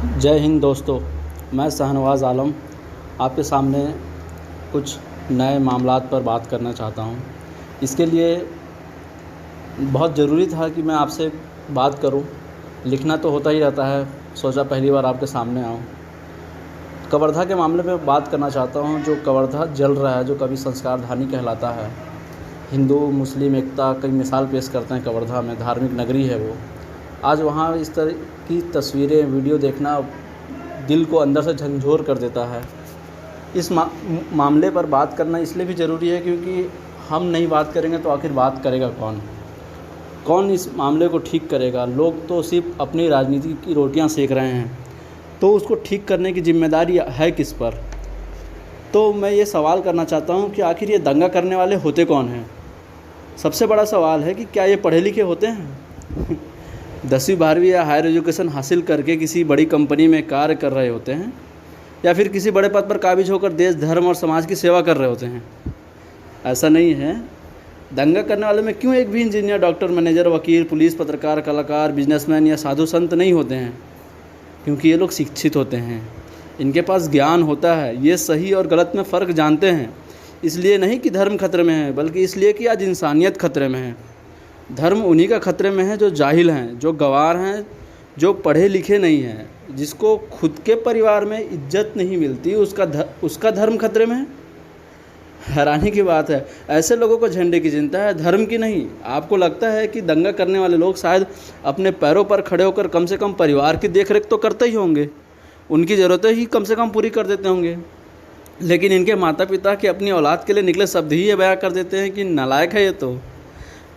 जय हिंद दोस्तों। मैं शाहनवाज़ आलम आपके सामने कुछ नए मामलात पर बात करना चाहता हूँ। इसके लिए बहुत ज़रूरी था कि मैं आपसे बात करूँ। लिखना तो होता ही रहता है, सोचा पहली बार आपके सामने आऊँ। कवर्धा के मामले में बात करना चाहता हूँ। जो कवर्धा जल रहा है, जो कभी संस्कारधानी कहलाता है, हिंदू मुस्लिम एकता कई मिसाल पेश करते हैं। कवर्धा में धार्मिक नगरी है वो। आज वहाँ इस तरह की तस्वीरें वीडियो देखना दिल को अंदर से झंझोर कर देता है। इस मामले पर बात करना इसलिए भी ज़रूरी है क्योंकि हम नहीं बात करेंगे तो आखिर बात करेगा कौन इस मामले को ठीक करेगा। लोग तो सिर्फ अपनी राजनीति की रोटियां सेक रहे हैं, तो उसको ठीक करने की जिम्मेदारी है किस पर। तो मैं ये सवाल करना चाहता हूँ कि आखिर ये दंगा करने वाले होते कौन हैं। सबसे बड़ा सवाल है कि क्या ये पढ़े लिखे होते हैं 10वीं 12वीं या हायर एजुकेशन हासिल करके किसी बड़ी कंपनी में कार्य कर रहे होते हैं, या फिर किसी बड़े पद पर काबिज होकर देश धर्म और समाज की सेवा कर रहे होते हैं। ऐसा नहीं है। दंगा करने वाले में क्यों एक भी इंजीनियर, डॉक्टर, मैनेजर, वकील, पुलिस, पत्रकार, कलाकार, बिजनेसमैन या साधु संत नहीं होते हैं? क्योंकि ये लोग शिक्षित होते हैं, इनके पास ज्ञान होता है, ये सही और गलत में फ़र्क जानते हैं। इसलिए नहीं कि धर्म खतरे में है, बल्कि इसलिए कि आज इंसानियत खतरे में है। धर्म उन्हीं का खतरे में है जो जाहिल हैं, जो गंवार हैं, जो पढ़े लिखे नहीं हैं, जिसको खुद के परिवार में इज्जत नहीं मिलती, उसका धर्म खतरे में है। हैरानी की बात है, ऐसे लोगों को झंडे की चिंता है, धर्म की नहीं। आपको लगता है कि दंगा करने वाले लोग शायद अपने पैरों पर खड़े होकर कम से कम परिवार की देखरेख तो करते ही होंगे, उनकी ज़रूरतें ही कम से कम पूरी कर देते होंगे। लेकिन इनके माता पिता के अपनी औलाद के लिए निकले शब्द ही ये बयां कर देते हैं कि नालायक है ये तो।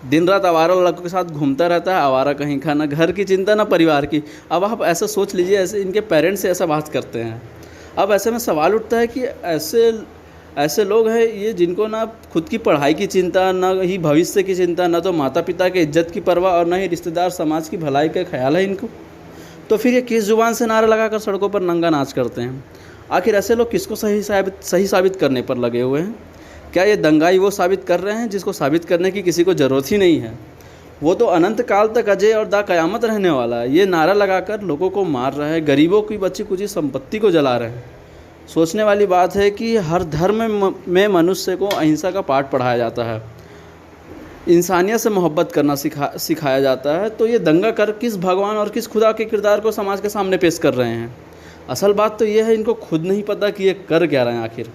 दिन रात आवारा लड़कों के साथ घूमता रहता है, आवारा कहीं का, ना घर की चिंता ना परिवार की। अब आप ऐसा सोच लीजिए, ऐसे इनके पेरेंट्स से ऐसा बात करते हैं। अब ऐसे में सवाल उठता है कि ऐसे लोग हैं ये, जिनको ना खुद की पढ़ाई की चिंता, ना ही भविष्य की चिंता, ना तो माता पिता के इज्जत की परवाह, और ना ही रिश्तेदार समाज की भलाई का ख्याल है इनको। तो फिर ये किस जुबान से नारे लगाकर सड़कों पर नंगा नाच करते हैं? आखिर ऐसे लोग किसको सही साबित करने पर लगे हुए हैं? क्या ये दंगाई वो साबित कर रहे हैं जिसको साबित करने की किसी को ज़रूरत ही नहीं है? वो तो अनंत काल तक अजय और दा क़यामत रहने वाला है। ये नारा लगाकर लोगों को मार रहे हैं, गरीबों की बची कुची संपत्ति को जला रहे हैं। सोचने वाली बात है कि हर धर्म में मनुष्य को अहिंसा का पाठ पढ़ाया जाता है, इंसानियत से मोहब्बत करना सिखाया जाता है। तो ये दंगा कर किस भगवान और किस खुदा के किरदार को समाज के सामने पेश कर रहे हैं? असल बात तो ये है, इनको खुद नहीं पता कि ये कर क्या रहे हैं आखिर।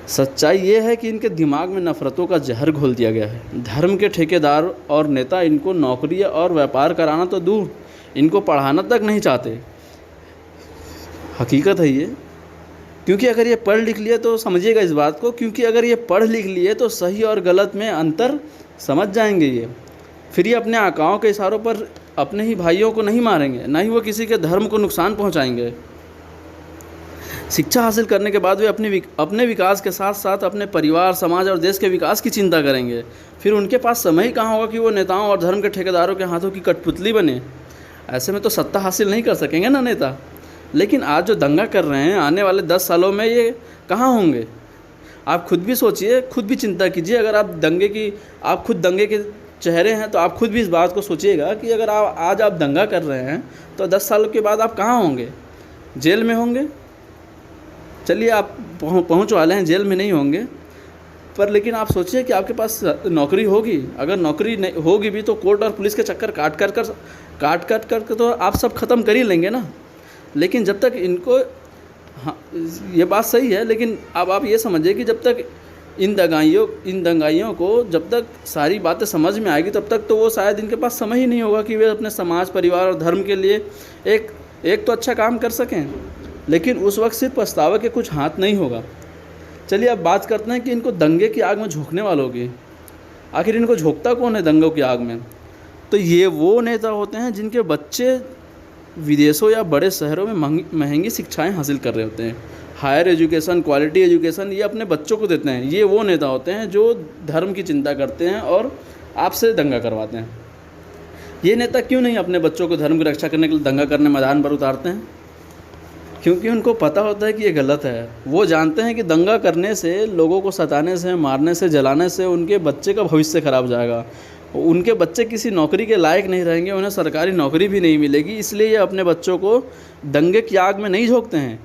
सच्चाई ये है कि इनके दिमाग में नफ़रतों का जहर घोल दिया गया है। धर्म के ठेकेदार और नेता इनको नौकरी और व्यापार कराना तो दूर, इनको पढ़ाना तक नहीं चाहते। हकीकत है ये। क्योंकि अगर ये पढ़ लिख लिए तो समझिएगा इस बात को, क्योंकि अगर ये पढ़ लिख लिए तो सही और गलत में अंतर समझ जाएंगे ये। फिर ये अपने आकाओं के इशारों पर अपने ही भाइयों को नहीं मारेंगे, ना ही वो किसी के धर्म को नुकसान पहुंचाएंगे। शिक्षा हासिल करने के बाद वे अपने विकास के साथ साथ अपने परिवार, समाज और देश के विकास की चिंता करेंगे। फिर उनके पास समय ही कहाँ होगा कि वो नेताओं और धर्म के ठेकेदारों के हाथों की कठपुतली बने। ऐसे में तो सत्ता हासिल नहीं कर सकेंगे ना नेता। लेकिन आज जो दंगा कर रहे हैं, आने वाले 10 सालों में ये कहाँ होंगे? आप खुद भी सोचिए, खुद भी चिंता कीजिए। अगर आप खुद दंगे के चेहरे हैं तो आप खुद भी इस बात को सोचिएगा कि अगर आज आप दंगा कर रहे हैं तो 10 सालों के बाद आप कहाँ होंगे? जेल में होंगे। चलिए, आप पहुँच वाले हैं, जेल में नहीं होंगे, पर लेकिन आप सोचिए कि आपके पास नौकरी होगी। अगर नौकरी नहीं होगी भी तो कोर्ट और पुलिस के चक्कर काट कर तो आप सब ख़त्म कर ही लेंगे ना। लेकिन जब तक इनको, हाँ ये बात सही है, लेकिन अब आप ये समझिए कि जब तक इन दंगाइयों को जब तक सारी बातें समझ में आएगी, तब तक तो वो शायद इनके पास समय ही नहीं होगा कि वे अपने समाज, परिवार और धर्म के लिए एक तो अच्छा काम कर सकें। लेकिन उस वक्त सिर्फ पछतावा के कुछ हाथ नहीं होगा। चलिए अब बात करते हैं कि इनको दंगे की आग में झोंकने वालों की। आखिर इनको झोंकता कौन है दंगों की आग में? तो ये वो नेता होते हैं जिनके बच्चे विदेशों या बड़े शहरों में महंगी शिक्षाएं हासिल कर रहे होते हैं। हायर एजुकेशन, क्वालिटी एजुकेशन ये अपने बच्चों को देते हैं। ये वो नेता होते हैं जो धर्म की चिंता करते हैं और आपसे दंगा करवाते हैं। ये नेता क्यों नहीं अपने बच्चों को धर्म की रक्षा करने के लिए दंगा करने मैदान पर उतारते हैं? क्योंकि उनको पता होता है कि ये गलत है। वो जानते हैं कि दंगा करने से, लोगों को सताने से, मारने से, जलाने से उनके बच्चे का भविष्य खराब हो जाएगा, उनके बच्चे किसी नौकरी के लायक नहीं रहेंगे, उन्हें सरकारी नौकरी भी नहीं मिलेगी, इसलिए ये अपने बच्चों को दंगे की आग में नहीं झोंकते हैं।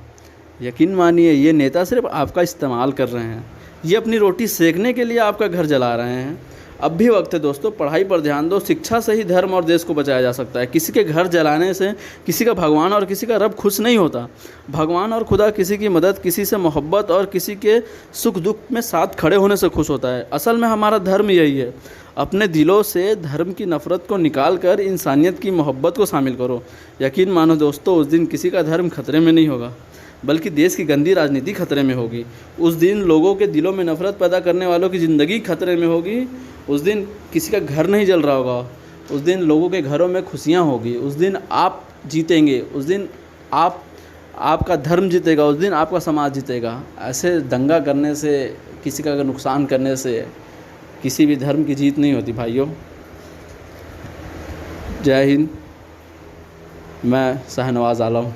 यकीन मानिए ये नेता सिर्फ आपका इस्तेमाल कर रहे हैं, ये अपनी रोटी सेकने के लिए आपका घर जला रहे हैं। अब भी वक्त है दोस्तों, पढ़ाई पर ध्यान दो, शिक्षा से ही धर्म और देश को बचाया जा सकता है। किसी के घर जलाने से किसी का भगवान और किसी का रब खुश नहीं होता। भगवान और खुदा किसी की मदद, किसी से मोहब्बत और किसी के सुख दुख में साथ खड़े होने से खुश होता है। असल में हमारा धर्म यही है। अपने दिलों से धर्म की नफ़रत को निकाल कर इंसानियत की मोहब्बत को शामिल करो। यकीन मानो दोस्तों, उस दिन किसी का धर्म खतरे में नहीं होगा, बल्कि देश की गंदी राजनीति खतरे में होगी। उस दिन लोगों के दिलों में नफ़रत पैदा करने वालों की ज़िंदगी खतरे में होगी। उस दिन किसी का घर नहीं जल रहा होगा, उस दिन लोगों के घरों में खुशियाँ होगी। उस दिन आप जीतेंगे, उस दिन आपका धर्म जीतेगा, उस दिन आपका समाज जीतेगा। ऐसे दंगा करने से, किसी का नुकसान करने से किसी भी धर्म की जीत नहीं होती भाइयों। जय हिंद। मैं शाहनवाज़ आलम।